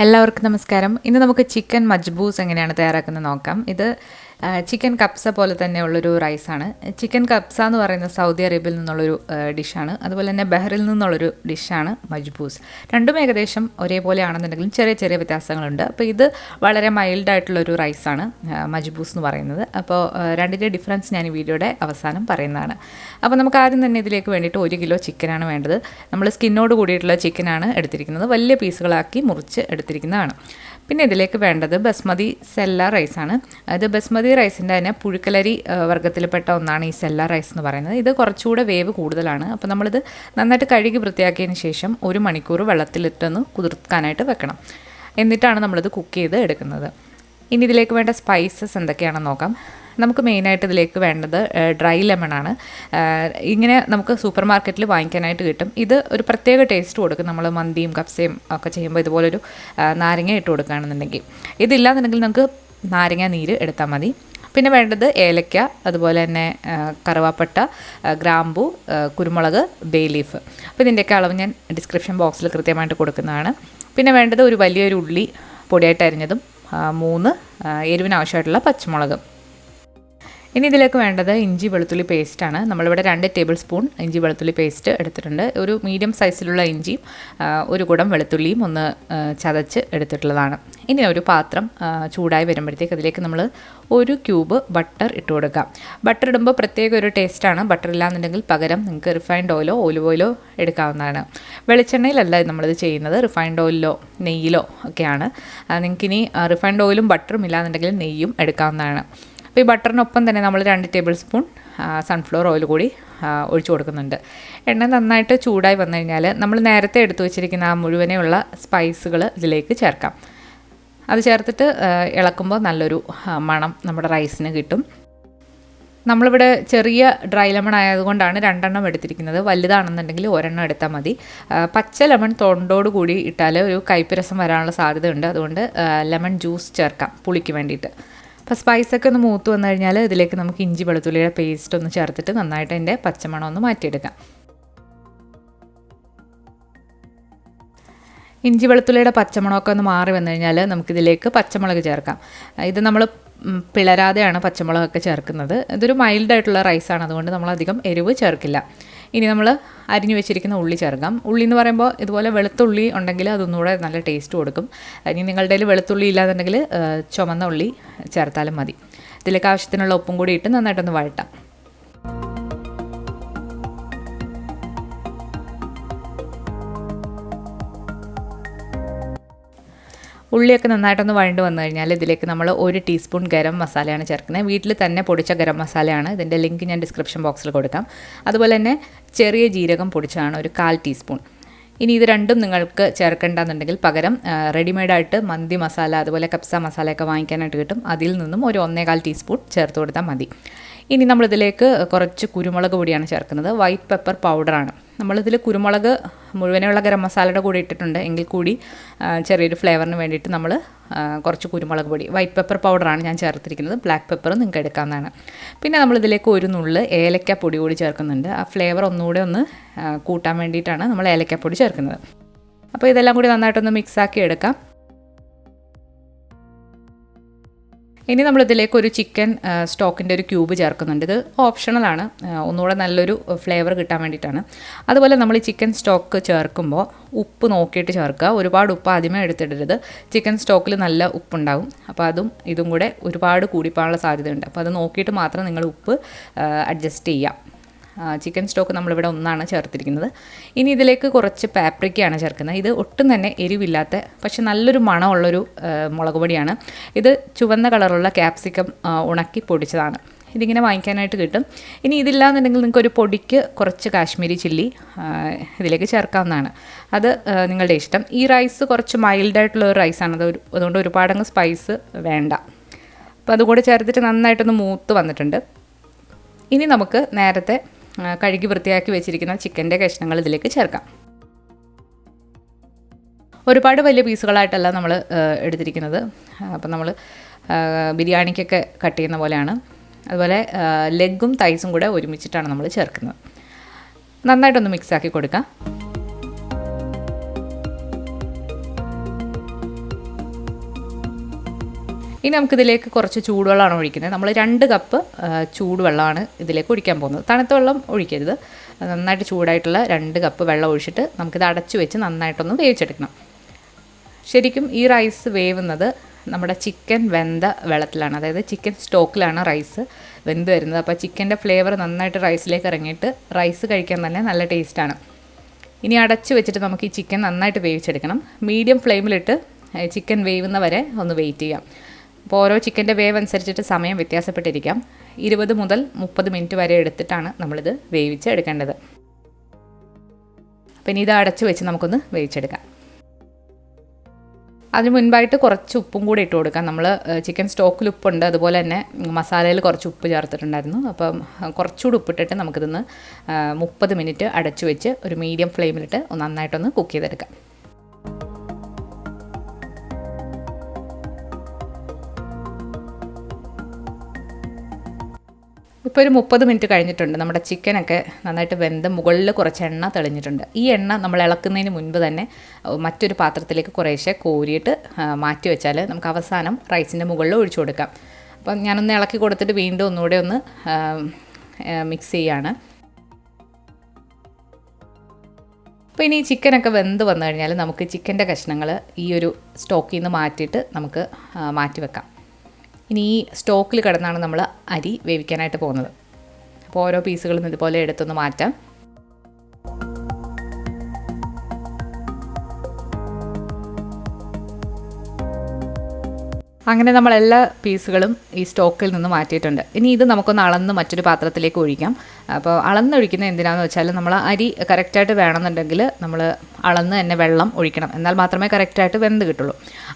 എല്ലാവർക്കും നമസ്കാരം. ഇന്ന് നമുക്ക് ചിക്കൻ മജ്ബൂസ് എങ്ങനെയാണ് തയ്യാറാക്കുന്നത് നോക്കാം. ഇത് ചിക്കൻ കപ്സ പോലെ തന്നെയുള്ളൊരു റൈസാണ്. ചിക്കൻ കപ്സ എന്ന് പറയുന്നത് സൗദി അറേബ്യയിൽ നിന്നുള്ളൊരു ഡിഷാണ്. അതുപോലെ തന്നെ ബഹ്റിൽ നിന്നുള്ളൊരു ഡിഷാണ് മജ്ബൂസ്. രണ്ടും ഏകദേശം ഒരേപോലെ ആണെന്നുണ്ടെങ്കിലും ചെറിയ ചെറിയ വ്യത്യാസങ്ങളുണ്ട്. അപ്പോൾ ഇത് വളരെ മൈൽഡായിട്ടുള്ളൊരു റൈസാണ് മജ്ബൂസ് എന്ന് പറയുന്നത്. അപ്പോൾ രണ്ടിൻ്റെ ഡിഫറൻസ് ഞാൻ ഈ വീഡിയോയുടെ അവസാനം പറയുന്നതാണ്. അപ്പോൾ നമുക്ക് ആദ്യം തന്നെ ഇതിലേക്ക് വേണ്ടിയിട്ട് 1 കിലോ ചിക്കനാണ് വേണ്ടത്. നമ്മൾ സ്കിന്നോട് കൂടിയിട്ടുള്ള ചിക്കനാണ് എടുത്തിരിക്കുന്നത്. വലിയ പീസുകളാക്കി മുറിച്ച് എടുത്തിരിക്കുന്നതാണ്. പിന്നെ ഇതിലേക്ക് വേണ്ടത് ബസ്മതി സെല്ല റൈസാണ്. അത് ബസ്മതി റൈസിൻ്റെ തന്നെ പുഴുക്കലരി വർഗ്ഗത്തിൽപ്പെട്ട ഒന്നാണ് ഈ സെല്ല റൈസ് എന്ന് പറയുന്നത്. ഇത് കുറച്ചുകൂടെ വേവ് കൂടുതലാണ്. അപ്പോൾ നമ്മളിത് നന്നായിട്ട് കഴുകി വൃത്തിയാക്കിയതിന് ശേഷം 1 മണിക്കൂർ വെള്ളത്തിലിട്ടൊന്ന് കുതിർക്കാനായിട്ട് വെക്കണം. എന്നിട്ടാണ് നമ്മളിത് കുക്ക് ചെയ്ത് എടുക്കുന്നത്. ഇനി ഇതിലേക്ക് വേണ്ട സ്പൈസസ് എന്തൊക്കെയാണെന്ന് നോക്കാം. നമുക്ക് മെയിനായിട്ട് ഇതിലേക്ക് വേണ്ടത് ഡ്രൈ ലെമണാണ്. ഇങ്ങനെ നമുക്ക് സൂപ്പർ മാർക്കറ്റിൽ വാങ്ങിക്കാനായിട്ട് കിട്ടും. ഇത് ഒരു പ്രത്യേക ടേസ്റ്റ് കൊടുക്കും. നമ്മൾ മന്തിയും കപ്സയും ഒക്കെ ചെയ്യുമ്പോൾ ഇതുപോലൊരു നാരങ്ങ ഇട്ട് കൊടുക്കുകയാണെന്നുണ്ടെങ്കിൽ. ഇതില്ലാന്നുണ്ടെങ്കിൽ നമുക്ക് നാരങ്ങ നീര് എടുത്താൽ മതി. പിന്നെ വേണ്ടത് ഏലക്ക, അതുപോലെ തന്നെ കറുവാപ്പട്ട, ഗ്രാമ്പു, കുരുമുളക്, ബേ ലീഫ്. അപ്പോൾ ഇതിൻ്റെയൊക്കെ അളവ് ഞാൻ ഡിസ്ക്രിപ്ഷൻ ബോക്സിൽ കൃത്യമായിട്ട് കൊടുക്കുന്നതാണ്. പിന്നെ വേണ്ടത് ഒരു വലിയൊരു ഉള്ളി പൊടിയായിട്ട് അരിഞ്ഞതും 3 എരിവിനാവശ്യമായിട്ടുള്ള പച്ചമുളക്. ഇനി ഇതിലേക്ക് വേണ്ടത് ഇഞ്ചി വെളുത്തുള്ളി പേസ്റ്റാണ്. നമ്മളിവിടെ 2 ടേബിൾ സ്പൂൺ ഇഞ്ചി വെളുത്തുള്ളി പേസ്റ്റ് എടുത്തിട്ടുണ്ട്. ഒരു മീഡിയം സൈസിലുള്ള ഇഞ്ചിയും 1 കുടം വെളുത്തുള്ളിയും ഒന്ന് ചതച്ച് എടുത്തിട്ടുള്ളതാണ്. ഇനി ഒരു പാത്രം ചൂടായി വരുമ്പോഴത്തേക്ക് അതിലേക്ക് നമ്മൾ 1 ക്യൂബ് ബട്ടർ ഇട്ട് കൊടുക്കാം. ബട്ടർ ഇടുമ്പോൾ പ്രത്യേക ഒരു ടേസ്റ്റാണ്. ബട്ടർ ഇല്ലാന്നുണ്ടെങ്കിൽ പകരം നിങ്ങൾക്ക് റിഫൈൻഡ് ഓയിലോ ഒലിവ് ഓയിലോ എടുക്കാവുന്നതാണ്. വെളിച്ചെണ്ണയിലല്ല നമ്മളിത് ചെയ്യുന്നത്, റിഫൈൻഡ് ഓയിലോ നെയ്യിലോ ഒക്കെയാണ്. നിങ്ങൾക്കിനി റിഫൈൻഡ് ഓയിലും ബട്ടറും ഇല്ലാന്നുണ്ടെങ്കിൽ നെയ്യും എടുക്കാവുന്നതാണ്. അപ്പോൾ ഈ ബട്ടറിനൊപ്പം തന്നെ നമ്മൾ 2 ടേബിൾ സ്പൂൺ സൺഫ്ലവർ ഓയിൽ കൂടി ഒഴിച്ചു കൊടുക്കുന്നുണ്ട്. എണ്ണ നന്നായിട്ട് ചൂടായി വന്നു കഴിഞ്ഞാൽ നമ്മൾ നേരത്തെ എടുത്തു വെച്ചിരിക്കുന്ന ആ മുഴുവനെയുള്ള സ്പൈസുകൾ ഇതിലേക്ക് ചേർക്കാം. അത് ചേർത്തിട്ട് ഇളക്കുമ്പോൾ നല്ലൊരു മണം നമ്മുടെ റൈസിന് കിട്ടും. നമ്മളിവിടെ ചെറിയ ഡ്രൈ ലെമൺ ആയതുകൊണ്ടാണ് 2 എണ്ണം എടുത്തിരിക്കുന്നത്. വലുതാണെന്നുണ്ടെങ്കിൽ 1 എണ്ണം എടുത്താൽ മതി. പച്ച ലെമൺ തൊണ്ടോട് കൂടി ഇട്ടാൽ ഒരു കയ്പ്പ് രസം വരാനുള്ള സാധ്യതയുണ്ട്. അതുകൊണ്ട് ലെമൺ ജ്യൂസ് ചേർക്കാം പുളിക്ക് വേണ്ടിയിട്ട്. അപ്പോൾ സ്പൈസൊക്കെ ഒന്ന് മൂത്ത് വന്നു കഴിഞ്ഞാൽ ഇതിലേക്ക് നമുക്ക് ഇഞ്ചി വെളുത്തുള്ളിയുടെ പേസ്റ്റ് ഒന്ന് ചേർത്തിട്ട് നന്നായിട്ട് അതിൻ്റെ പച്ചമണം ഒന്ന് മാറ്റിയെടുക്കാം. ഇഞ്ചി വെളുത്തുള്ളിയുടെ പച്ചമണമൊക്കെ ഒന്ന് മാറി വന്നു കഴിഞ്ഞാൽ നമുക്കിതിലേക്ക് പച്ചമുളക് ചേർക്കാം. ഇത് നമ്മൾ പിളരാതെയാണ് പച്ചമുളകൊക്കെ ചേർക്കുന്നത്. ഇതൊരു മൈൽഡായിട്ടുള്ള റൈസാണ്, അതുകൊണ്ട് നമ്മളധികം എരിവ് ചേർക്കില്ല. ഇനി നമ്മൾ അരിഞ്ഞു വെച്ചിരിക്കുന്ന ഉള്ളി ചേർക്കാം. ഉള്ളി എന്ന് പറയുമ്പോൾ ഇതുപോലെ വെളുത്തുള്ളി ഉണ്ടെങ്കിൽ അതൊന്നുകൂടെ നല്ല ടേസ്റ്റ് കൊടുക്കും. ഇനി നിങ്ങളുടെ കയ്യിൽ വെളുത്തുള്ളി ഇല്ലാന്നുണ്ടെങ്കിൽ ചുമന്ന ഉള്ളി ചേർത്താലും മതി. ഇതിലേക്ക് ആവശ്യത്തിനുള്ള ഉപ്പും കൂടി ഇട്ട് നന്നായിട്ടൊന്ന് വഴട്ടാം. ഉള്ളിയൊക്കെ നന്നായിട്ടൊന്ന് വഴണ്ട് വന്നു കഴിഞ്ഞാൽ ഇതിലേക്ക് നമ്മൾ 1 ടീസ്പൂൺ ഗരം മസാലയാണ് ചേർക്കുന്നത്. വീട്ടിൽ തന്നെ പൊടിച്ച ഗരം മസാലയാണ്. ഇതിൻ്റെ ലിങ്ക് ഞാൻ ഡിസ്ക്രിപ്ഷൻ ബോക്സിൽ കൊടുക്കാം. അതുപോലെ തന്നെ ചെറിയ ജീരകം പൊടിച്ചതാണ് ഒരു 1/4 ടീസ്പൂൺ. ഇനി ഇത് രണ്ടും നിങ്ങൾക്ക് ചേർക്കേണ്ടെന്നുണ്ടെങ്കിൽ പകരം റെഡിമെയ്ഡായിട്ട് മന്തി മസാല അതുപോലെ കപ്സ മസാലയൊക്കെ വാങ്ങിക്കാനായിട്ട് കിട്ടും. അതിൽ നിന്നും ഒരു 1/4 ടീസ്പൂൺ ചേർത്ത് കൊടുത്താൽ മതി. ഇനി നമ്മളിതിലേക്ക് കുറച്ച് കുരുമുളക് പൊടിയാണ് ചേർക്കുന്നത്. വൈറ്റ് പെപ്പർ പൗഡറാണ്. നമ്മളിതിൽ കുരുമുളക് മുഴുവനുള്ള ഗരം മസാലയുടെ കൂടെ ഇട്ടിട്ടുണ്ട് എങ്കിൽ കൂടി ചെറിയൊരു ഫ്ലേവറിന് വേണ്ടിയിട്ട് നമ്മൾ കുറച്ച് കുരുമുളക് പൊടി വൈറ്റ് പെപ്പർ പൗഡറാണ് ഞാൻ ചേർത്തിരിക്കുന്നത്. ബ്ലാക്ക് പെപ്പർ നിങ്ങൾക്ക് എടുക്കാവുന്നതാണ്. പിന്നെ നമ്മളിതിലേക്ക് 1 നുള്ള് ഏലക്കപ്പൊടി കൂടി ചേർക്കുന്നുണ്ട്. ആ ഫ്ലേവർ ഒന്നുകൂടെ ഒന്ന് കൂട്ടാൻ വേണ്ടിയിട്ടാണ് നമ്മൾ ഏലക്കപ്പൊടി ചേർക്കുന്നത്. അപ്പോൾ ഇതെല്ലാം കൂടി നന്നായിട്ടൊന്ന് മിക്സാക്കി എടുക്കാം. ഇനി നമ്മളിതിലേക്ക് ഒരു ചിക്കൻ സ്റ്റോക്കിൻ്റെ ഒരു ക്യൂബ് ചേർക്കുന്നുണ്ട്. ഇത് ഓപ്ഷണലാണ്, ഒന്നുകൂടെ നല്ലൊരു ഫ്ലേവർ കിട്ടാൻ വേണ്ടിയിട്ടാണ്. അതുപോലെ നമ്മൾ ഈ ചിക്കൻ സ്റ്റോക്ക് ചേർക്കുമ്പോൾ ഉപ്പ് നോക്കിയിട്ട് ചേർക്കുക. ഒരുപാട് ഉപ്പ് ആദ്യമേ എടുത്തിടരുത്. ചിക്കൻ സ്റ്റോക്കിൽ നല്ല ഉപ്പുണ്ടാകും. അപ്പോൾ ഇതും കൂടെ ഒരുപാട് കൂടിപ്പോകാനുള്ള സാധ്യതയുണ്ട്. അപ്പോൾ അത് നോക്കിയിട്ട് മാത്രം നിങ്ങൾ ഉപ്പ് അഡ്ജസ്റ്റ് ചെയ്യാം. ചിക്കൻ സ്റ്റോക്ക് നമ്മളിവിടെ 1 ചേർത്തിരിക്കുന്നത്. ഇനി ഇതിലേക്ക് കുറച്ച് പാപ്രിക്കയാണ് ചേർക്കുന്നത്. ഇത് ഒട്ടും തന്നെ എരിവില്ലാത്ത പക്ഷെ നല്ലൊരു മണമുള്ളൊരു മുളക് പൊടിയാണ്. ഇത് ചുവന്ന കളറുള്ള ക്യാപ്സിക്കം ഉണക്കി പൊടിച്ചതാണ്. ഇതിങ്ങനെ വാങ്ങിക്കാനായിട്ട് കിട്ടും. ഇനി ഇതില്ലാന്നുണ്ടെങ്കിൽ നിങ്ങൾക്കൊരു പൊടിക്ക് കുറച്ച് കാശ്മീരി ചില്ലി ഇതിലേക്ക് ചേർക്കാവുന്നതാണ്. അത് നിങ്ങളുടെ ഇഷ്ടം. ഈ റൈസ് കുറച്ച് മൈൽഡായിട്ടുള്ള ഒരു റൈസാണ്. അതുകൊണ്ട് ഒരുപാടങ്ങ് സ്പൈസ് വേണ്ട. അപ്പോൾ അതുകൂടെ ചേർത്തിട്ട് നന്നായിട്ടൊന്ന് മൂത്ത് വന്നിട്ടുണ്ട്. ഇനി നമുക്ക് നേരത്തെ കഴുകി വൃത്തിയാക്കി വെച്ചിരിക്കുന്ന ചിക്കൻ്റെ കഷ്ണങ്ങൾ ഇതിലേക്ക് ചേർക്കാം. ഒരുപാട് വലിയ പീസുകളായിട്ടല്ല നമ്മൾ എടുത്തിരിക്കുന്നത്. അപ്പം നമ്മൾ ബിരിയാണിക്കൊക്കെ കട്ട് ചെയ്യുന്ന പോലെയാണ്. അതുപോലെ ലെഗും തൈസും കൂടെ ഒരുമിച്ചിട്ടാണ് നമ്മൾ ചേർക്കുന്നത്. നന്നായിട്ടൊന്ന് മിക്സാക്കി കൊടുക്കാം. ഇനി നമുക്കിതിലേക്ക് കുറച്ച് ചൂടുവെള്ളമാണ് ഒഴിക്കുന്നത്. നമ്മൾ 2 കപ്പ് ചൂടുവെള്ളമാണ് ഇതിലേക്ക് ഒഴിക്കാൻ പോകുന്നത്. തണുത്ത വെള്ളം ഒഴിക്കരുത്. നന്നായിട്ട് ചൂടായിട്ടുള്ള 2 കപ്പ് വെള്ളം ഒഴിച്ചിട്ട് നമുക്കിത് അടച്ചു വെച്ച് നന്നായിട്ടൊന്ന് വേവിച്ചെടുക്കണം. ശരിക്കും ഈ റൈസ് വേവുന്നത് നമ്മുടെ ചിക്കൻ വെന്ത വെള്ളത്തിലാണ്, അതായത് ചിക്കൻ സ്റ്റോക്കിലാണ് റൈസ് വെന്ത് വരുന്നത്. അപ്പോൾ ചിക്കൻ്റെ ഫ്ലേവർ നന്നായിട്ട് റൈസിലേക്ക് ഇറങ്ങിയിട്ട് റൈസ് കഴിക്കാൻ തന്നെ നല്ല ടേസ്റ്റാണ്. ഇനി അടച്ചു വെച്ചിട്ട് നമുക്ക് ഈ ചിക്കൻ നന്നായിട്ട് വേവിച്ചെടുക്കണം. മീഡിയം ഫ്ലെയിമിലിട്ട് ചിക്കൻ വേവുന്ന വരെ ഒന്ന് വെയിറ്റ് ചെയ്യാം. അപ്പോൾ ഓരോ ചിക്കൻ്റെ വേവ് അനുസരിച്ചിട്ട് സമയം വ്യത്യാസപ്പെട്ടിരിക്കാം. 20 മുതൽ 30 മിനിറ്റ് വരെ എടുത്തിട്ടാണ് നമ്മളിത് വേവിച്ച് എടുക്കേണ്ടത്. അപ്പോൾ ഇനി ഇത് അടച്ചു വെച്ച് നമുക്കൊന്ന് വേവിച്ചെടുക്കാം. അതിന് മുൻപായിട്ട് കുറച്ച് ഉപ്പും കൂടി ഇട്ട് കൊടുക്കാം. നമ്മൾ ചിക്കൻ സ്റ്റോക്കിൽ ഉപ്പുണ്ട്, അതുപോലെ തന്നെ മസാലയിൽ കുറച്ച് ഉപ്പ് ചേർത്തിട്ടുണ്ടായിരുന്നു. അപ്പം കുറച്ചുകൂടി ഉപ്പിട്ടിട്ട് നമുക്കിതൊന്ന് 30 മിനിറ്റ് അടച്ചു വെച്ച് ഒരു മീഡിയം ഫ്ലെയിമിലിട്ട് നന്നായിട്ടൊന്ന് കുക്ക് ചെയ്തെടുക്കാം. ഇപ്പോൾ ഒരു 30 മിനിറ്റ് കഴിഞ്ഞിട്ടുണ്ട്. നമ്മുടെ ചിക്കനൊക്കെ നന്നായിട്ട് വെന്ത് മുകളിൽ കുറച്ച് എണ്ണ തെളിഞ്ഞിട്ടുണ്ട്. ഈ എണ്ണ നമ്മൾ ഇളക്കുന്നതിന് മുൻപ് തന്നെ മറ്റൊരു പാത്രത്തിലേക്ക് കുറേശ്ശെ കോരിയിട്ട് മാറ്റി വെച്ചാൽ നമുക്ക് അവസാനം റൈസിൻ്റെ മുകളിൽ ഒഴിച്ചു കൊടുക്കാം. അപ്പം ഞാനൊന്ന് ഇളക്കി കൊടുത്തിട്ട് വീണ്ടും ഒന്നുകൂടെ ഒന്ന് മിക്സ് ചെയ്യാണ്. അപ്പോൾ ഇനി ചിക്കനൊക്കെ വെന്ത് വന്നു കഴിഞ്ഞാൽ നമുക്ക് ചിക്കൻ്റെ കഷ്ണങ്ങൾ ഈ ഒരു സ്റ്റോക്കിൽ നിന്ന് മാറ്റിയിട്ട് നമുക്ക് മാറ്റി വെക്കാം. ഇനി ഈ സ്റ്റോക്കിൽ കിടന്നാണ് നമ്മൾ അരി വേവിക്കാനായിട്ട് പോകുന്നത്. അപ്പോൾ ഓരോ പീസുകളും ഇതുപോലെ എടുത്തൊന്ന് മാറ്റാം. അങ്ങനെ നമ്മൾ എല്ലാ പീസുകളും ഈ സ്റ്റോക്കിൽ നിന്ന് മാറ്റിയിട്ടുണ്ട്. ഇനി ഇത് നമുക്കൊന്ന് അളന്ന് മറ്റൊരു പാത്രത്തിലേക്ക് ഒഴിക്കാം. അപ്പോൾ അളന്നൊഴിക്കുന്നത് എന്തിനാണെന്ന് വെച്ചാൽ നമ്മൾ അരി കറക്റ്റായിട്ട് വേണമെന്നുണ്ടെങ്കിൽ നമ്മൾ അളന്ന് തന്നെ വെള്ളം ഒഴിക്കണം. എന്നാൽ മാത്രമേ കറക്റ്റായിട്ട് വെന്ത് കിട്ടുള്ളൂ.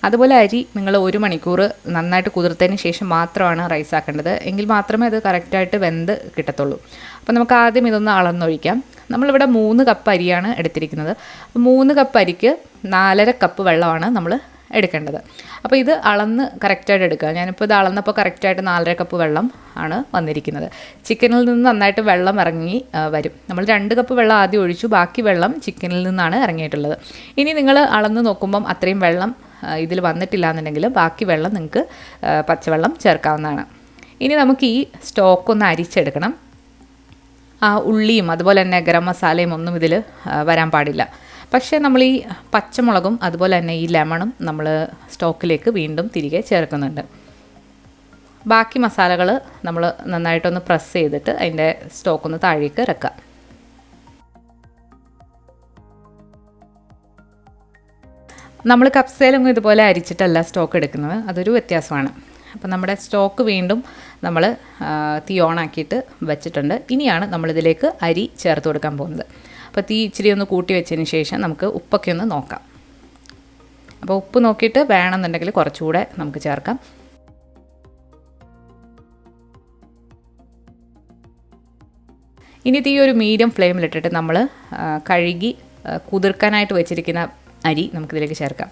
അതുപോലെ അരി നിങ്ങൾ 1 മണിക്കൂർ നന്നായിട്ട് കുതിർത്തതിന് ശേഷം മാത്രമാണ് റൈസ് ആക്കേണ്ടത്. എങ്കിൽ മാത്രമേ അത് കറക്റ്റായിട്ട് വെന്ത് കിട്ടത്തുള്ളൂ. അപ്പോൾ നമുക്ക് ആദ്യം ഇതൊന്ന് അളന്നൊഴിക്കാം. നമ്മളിവിടെ 3 കപ്പ് അരിയാണ് എടുത്തിരിക്കുന്നത്. 3 കപ്പ് അരിക്ക് 4.5 കപ്പ് വെള്ളമാണ് നമ്മൾ എടുക്കേണ്ടത്. അപ്പോൾ ഇത് അളന്ന് കറക്റ്റായിട്ട് എടുക്കുക. ഞാനിപ്പോൾ ഇത് അളന്നപ്പോൾ കറക്റ്റായിട്ട് 4.5 കപ്പ് വെള്ളം ആണ് വന്നിരിക്കുന്നത്. ചിക്കനിൽ നിന്ന് നന്നായിട്ട് വെള്ളം ഇറങ്ങി വരും. നമ്മൾ 2 കപ്പ് വെള്ളം ആദ്യം ഒഴിച്ചു, ബാക്കി വെള്ളം ചിക്കനിൽ നിന്നാണ് ഇറങ്ങിയിട്ടുള്ളത്. ഇനി നിങ്ങൾ അളന്ന് നോക്കുമ്പം അത്രയും വെള്ളം ഇതിൽ വന്നിട്ടില്ല എന്നുണ്ടെങ്കിൽ ബാക്കി വെള്ളം നിങ്ങൾക്ക് പച്ചവെള്ളം ചേർക്കാവുന്നതാണ്. ഇനി നമുക്ക് ഈ സ്റ്റോക്കൊന്ന് അരിച്ചെടുക്കണം. ഉള്ളിയും അതുപോലെ തന്നെ ഗരം മസാലയും ഒന്നും ഇതിൽ വരാൻ പാടില്ല. പക്ഷേ നമ്മൾ ഈ പച്ചമുളകും അതുപോലെ തന്നെ ഈ ലെമണും നമ്മൾ സ്റ്റോക്കിലേക്ക് വീണ്ടും തിരികെ ചേർക്കുന്നുണ്ട്. ബാക്കി മസാലകൾ നമ്മൾ നന്നായിട്ടൊന്ന് പ്രസ് ചെയ്തിട്ട് അതിൻ്റെ സ്റ്റോക്കൊന്ന് താഴേക്ക് ഇറക്കുക. നമ്മൾ കപ്സയിലൊന്നും ഇതുപോലെ അരിച്ചിട്ടല്ല സ്റ്റോക്ക് എടുക്കുന്നത്, അതൊരു വ്യത്യാസമാണ്. അപ്പോൾ നമ്മുടെ സ്റ്റോക്ക് വീണ്ടും നമ്മൾ തീ ഓണാക്കിയിട്ട് വെച്ചിട്ടുണ്ട്. ഇനിയാണ് നമ്മളിതിലേക്ക് അരി ചേർത്ത് കൊടുക്കാൻ പോകുന്നത്. അപ്പോൾ തീ ഇച്ചിരി ഒന്ന് കൂട്ടി വെച്ചതിന് ശേഷം നമുക്ക് ഉപ്പൊക്കെ ഒന്ന് നോക്കാം. അപ്പോൾ ഉപ്പ് നോക്കിയിട്ട് വേണമെന്നുണ്ടെങ്കിൽ കുറച്ചുകൂടെ നമുക്ക് ചേർക്കാം. ഇനി തീ ഒരു മീഡിയം ഫ്ലെയിമിലിട്ടിട്ട് നമ്മൾ കഴുകി കുതിർക്കാനായിട്ട് വെച്ചിരിക്കുന്ന അരി നമുക്കിതിലേക്ക് ചേർക്കാം.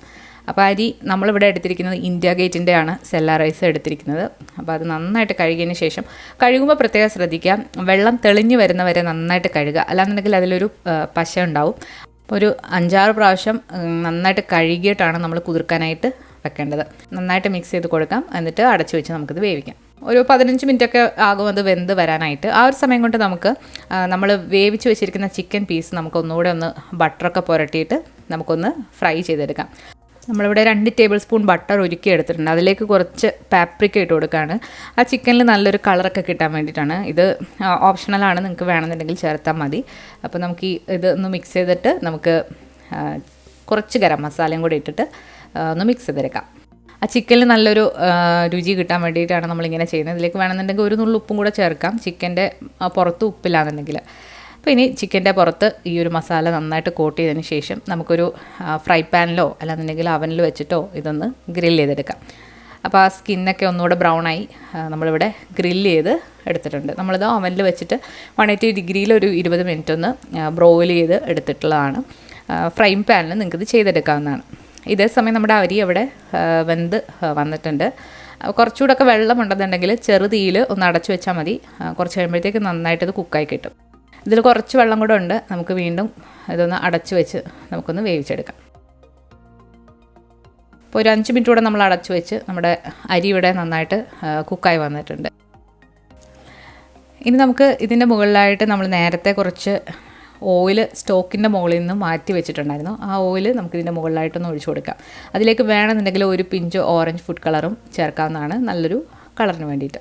അപ്പോൾ അരി നമ്മളിവിടെ എടുത്തിരിക്കുന്നത് ഇന്ത്യ ഗേറ്റിൻ്റെ ആണ് സെല്ല റൈസ് എടുത്തിരിക്കുന്നത്. അപ്പോൾ അത് നന്നായിട്ട് കഴുകിയതിന് ശേഷം കഴുകുമ്പോൾ പ്രത്യേകം ശ്രദ്ധിക്കാം, വെള്ളം തെളിഞ്ഞ് വരുന്നവരെ നന്നായിട്ട് കഴുകുക. അല്ലാന്നുണ്ടെങ്കിൽ അതിലൊരു പശ ഉണ്ടാവും. ഒരു 5-6 പ്രാവശ്യം നന്നായിട്ട് കഴുകിയിട്ടാണ് നമ്മൾ കുതിർക്കാനായിട്ട് വെക്കേണ്ടത്. നന്നായിട്ട് മിക്സ് ചെയ്ത് കൊടുക്കാം. എന്നിട്ട് അടച്ചു വെച്ച് നമുക്കിത് വേവിക്കാം. ഒരു 15 മിനിറ്റൊക്കെ ആകും അത് വെന്ത് വരാനായിട്ട്. ആ ഒരു സമയം കൊണ്ട് നമുക്ക് നമ്മൾ വേവിച്ച് വെച്ചിരിക്കുന്ന ചിക്കൻ പീസ് നമുക്ക് ഒന്നുകൂടെ ഒന്ന് ബട്ടറൊക്കെ പുരട്ടിയിട്ട് നമുക്കൊന്ന് ഫ്രൈ ചെയ്തെടുക്കാം. നമ്മളിവിടെ 2 ടേബിൾ സ്പൂൺ ബട്ടർ ഉരുക്കി എടുത്തിട്ടുണ്ട്. അതിലേക്ക് കുറച്ച് പാപ്രിക്ക ഇട്ട് കൊടുക്കുകയാണ്. ആ ചിക്കനിൽ നല്ലൊരു കളറൊക്കെ കിട്ടാൻ വേണ്ടിയിട്ടാണ്. ഇത് ഓപ്ഷണലാണ്, നിങ്ങൾക്ക് വേണമെന്നുണ്ടെങ്കിൽ ചേർത്താൽ മതി. അപ്പോൾ നമുക്ക് ഇത് ഒന്ന് മിക്സ് ചെയ്തിട്ട് നമുക്ക് കുറച്ച് ഗരം മസാലയും കൂടി ഇട്ടിട്ട് ഒന്ന് മിക്സ് ചെയ്തെടുക്കാം. ആ ചിക്കനിൽ നല്ലൊരു രുചി കിട്ടാൻ വേണ്ടിയിട്ടാണ് നമ്മളിങ്ങനെ ചെയ്യുന്നത്. ഇതിലേക്ക് വേണമെന്നുണ്ടെങ്കിൽ ഒരു നുള്ളു ഉപ്പും കൂടെ ചേർക്കാം, ചിക്കൻ്റെ പുറത്ത് ഉപ്പില്ലാന്നുണ്ടെങ്കിൽ. അപ്പോൾ ഇനി ചിക്കൻ്റെ പുറത്ത് ഈ ഒരു മസാല നന്നായിട്ട് കോട്ട് ചെയ്തതിന് ശേഷം നമുക്കൊരു ഫ്രൈ പാനിലോ അല്ലാന്നുണ്ടെങ്കിൽ അവനിൽ വെച്ചിട്ടോ ഇതൊന്ന് ഗ്രില്ല് ചെയ്തെടുക്കാം. അപ്പോൾ ആ സ്കിന്നൊക്കെ ഒന്നുകൂടെ ബ്രൗണായി നമ്മളിവിടെ ഗ്രില്ല് ചെയ്ത് എടുത്തിട്ടുണ്ട്. നമ്മളിത് അവനിൽ വെച്ചിട്ട് 180 ഡിഗ്രിയിൽ ഒരു 20 മിനിറ്റ് ഒന്ന് ബ്രോയിൽ ചെയ്ത് എടുത്തിട്ടുള്ളതാണ്. ഫ്രൈ പാനിൽ നിങ്ങൾക്കിത് ചെയ്തെടുക്കാവുന്നതാണ്. ഇതേ സമയം നമ്മുടെ അരി അവിടെ വെന്ത് വന്നിട്ടുണ്ട്. കുറച്ചുകൂടെയൊക്കെ വെള്ളമുണ്ടെന്നുണ്ടെങ്കിൽ ചെറുതീയിൽ ഒന്ന് അടച്ചു വെച്ചാൽ മതി. കുറച്ച് കഴിയുമ്പോഴത്തേക്ക് നന്നായിട്ടത് കുക്കായി കിട്ടും. ഇതിൽ കുറച്ച് വെള്ളം കൂടെ ഉണ്ട്. നമുക്ക് വീണ്ടും ഇതൊന്ന് അടച്ചു വെച്ച് നമുക്കൊന്ന് വേവിച്ചെടുക്കാം. അപ്പോൾ ഒരു 5 മിനിറ്റ് കൂടെ നമ്മൾ അടച്ചു വെച്ച് നമ്മുടെ അരി ഇവിടെ നന്നായിട്ട് കുക്കായി വന്നിട്ടുണ്ട്. ഇനി നമുക്ക് ഇതിൻ്റെ മുകളിലായിട്ട് നമ്മൾ നേരത്തെ കുറച്ച് ഓയിൽ സ്റ്റോക്കിൻ്റെ മുകളിൽ നിന്ന് മാറ്റി വെച്ചിട്ടുണ്ടായിരുന്നു. ആ ഓയിൽ നമുക്കിതിൻ്റെ മുകളിലായിട്ടൊന്ന് ഒഴിച്ചു കൊടുക്കാം. അതിലേക്ക് വേണമെന്നുണ്ടെങ്കിൽ ഒരു പിഞ്ച് ഓറഞ്ച് ഫുഡ് കളറും ചേർക്കാവുന്നതാണ്, നല്ലൊരു കളറിന് വേണ്ടിയിട്ട്.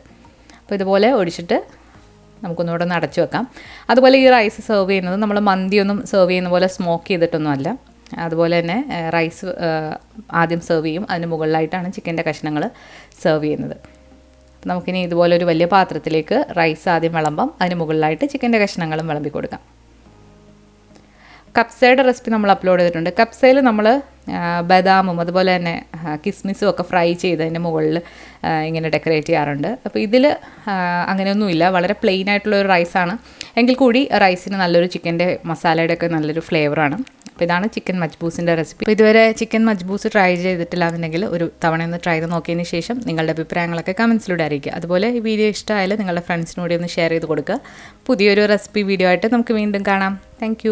അപ്പോൾ ഇതുപോലെ ഒഴിച്ചിട്ട് നമുക്കൊന്നുകൂടെ ഒന്ന് അടച്ചു വെക്കാം. അതുപോലെ ഈ റൈസ് സെർവ് ചെയ്യുന്നത് നമ്മൾ മന്തിയൊന്നും സെർവ് ചെയ്യുന്ന പോലെ സ്മോക്ക് ചെയ്തിട്ടൊന്നുമല്ല. അതുപോലെ തന്നെ റൈസ് ആദ്യം സെർവ് ചെയ്യും, അതിന് മുകളിലായിട്ടാണ് ചിക്കൻ്റെ കഷ്ണങ്ങൾ സെർവ് ചെയ്യുന്നത്. നമുക്കിനി ഇതുപോലെ ഒരു വലിയ പാത്രത്തിലേക്ക് റൈസ് ആദ്യം വിളമ്പം, അതിന് മുകളിലായിട്ട് ചിക്കൻ്റെ കഷ്ണങ്ങളും വിളമ്പി കൊടുക്കാം. കപ്സയുടെ റെസിപ്പി നമ്മൾ അപ്ലോഡ് ചെയ്തിട്ടുണ്ട്. കപ്സയിൽ നമ്മൾ ബദാമും അതുപോലെ തന്നെ കിസ്മിസും ഒക്കെ ഫ്രൈ ചെയ്ത് അതിൻ്റെ മുകളിൽ ഇങ്ങനെ ഡെക്കറേറ്റ് ചെയ്യാറുണ്ട്. അപ്പോൾ ഇതിൽ അങ്ങനെയൊന്നുമില്ല, വളരെ പ്ലെയിൻ ആയിട്ടുള്ളൊരു റൈസാണ്. എങ്കിൽ കൂടി റൈസിന് നല്ലൊരു ചിക്കൻ്റെ മസാലയുടെ ഒക്കെ നല്ലൊരു ഫ്ലേവറാണ്. അപ്പോൾ ഇതാണ് ചിക്കൻ മജ്ബൂസിൻ്റെ റെസിപ്പി. അപ്പോൾ ഇതുവരെ ചിക്കൻ മജ്ബൂസ് ട്രൈ ചെയ്തിട്ടില്ല എന്നുണ്ടെങ്കിൽ ഒരു തവണ ഒന്ന് ട്രൈ ചെയ്ത് നോക്കിയതിന് ശേഷം നിങ്ങളുടെ അഭിപ്രായങ്ങളൊക്കെ കമൻസിലൂടെ അറിയിക്കുക. അതുപോലെ ഈ വീഡിയോ ഇഷ്ടമായാലും നിങ്ങളുടെ ഫ്രണ്ട്സിനൂടെ ഒന്ന് ഷെയർ ചെയ്ത് കൊടുക്കുക. പുതിയൊരു റെസിപ്പി വീഡിയോ ആയിട്ട് നമുക്ക് വീണ്ടും കാണാം. താങ്ക്